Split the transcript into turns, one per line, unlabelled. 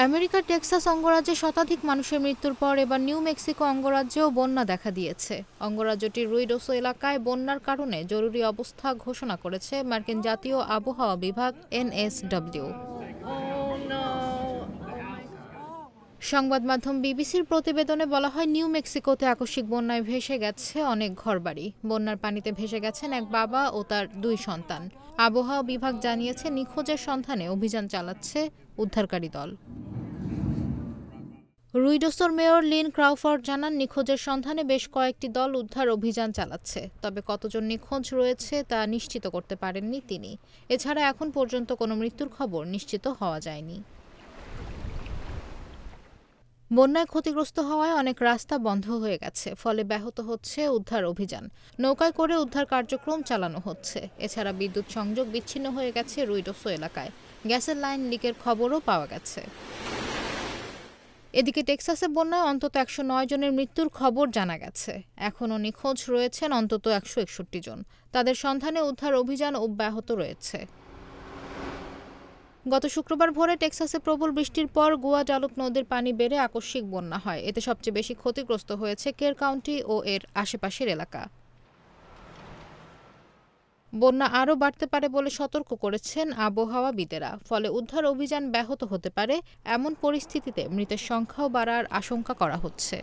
আমেরিকার টেক্সাস অঙ্গরাজ্যে শতাধিক মানুষের মৃত্যুর পর এবার নিউ মেক্সিকো অঙ্গরাজ্যেও বন্যা দেখা দিয়েছে। অঙ্গরাজ্যটির রুইডোসো এলাকায় বন্যার কারণে জরুরি অবস্থা ঘোষণা করেছে মার্কিন জাতীয় আবহাওয়া বিভাগ NSW। সংবাদ মাধ্যম বিবিসির প্রতিবেদনে বলা হয়, নিউ মেক্সিকোতে আকস্মিক বন্যায় ভেসে গেছে অনেক ঘরবাড়ি। বন্যার পানিতে ভেসে গেছেন এক বাবা ও তার 2 সন্তান। আবহাওয়া বিভাগ জানিয়েছে, নিখোঁজের সন্ধানে অভিযান চালাচ্ছে উদ্ধারকারী দল। রুইডোসোর মেয়র লিন ক্রাউফোর্ড জানান, নিখোঁজের সন্ধানে বেশ কয়েকটি দল উদ্ধার অভিযান চালাচ্ছে। তবে কতজন নিখোঁজ রয়েছে তা নিশ্চিত করতে পারেননি তিনি। এছাড়া এখন পর্যন্ত কোনো মৃত্যুর খবর নিশ্চিত হওয়া যায়নি। বন্যায় ক্ষতিগ্রস্ত হওয়ায় অনেক রাস্তা বন্ধ হয়ে গেছে, ফলে ব্যাহত হচ্ছে উদ্ধার অভিযান। নৌকায় করে উদ্ধার কার্যক্রম চালানো হচ্ছে। এছাড়া বিদ্যুৎ সংযোগ বিচ্ছিন্ন হয়ে গেছে রুইডোসো এলাকায়। গ্যাসের লাইন লিকের খবরও পাওয়া গেছে। এদিকে টেক্সাসে বন্যায় অন্তত 109 জনের মৃত্যুর খবর জানা গেছে। এখনও নিখোঁজ রয়েছেন অন্তত 161 জন। তাদের সন্ধানে উদ্ধার অভিযান অব্যাহত রয়েছে। গত শুক্রবার ভোরে টেক্সাসে প্রবল বৃষ্টির পর গুয়াডালুপ নদীর পানি বেড়ে আকস্মিক বন্যা হয়। এতে সবচেয়ে বেশি ক্ষতিগ্রস্ত হয়েছে কের কাউন্টি ও এর আশেপাশের এলাকা। বন্যা আরও বাড়তে পারে বলে সতর্ক করেছেন আবহাওয়াবিদেরা। ফলে উদ্ধার অভিযান ব্যাহত হতে পারে। এমন পরিস্থিতিতে মৃতের সংখ্যাও বাড়ার আশঙ্কা করা হচ্ছে।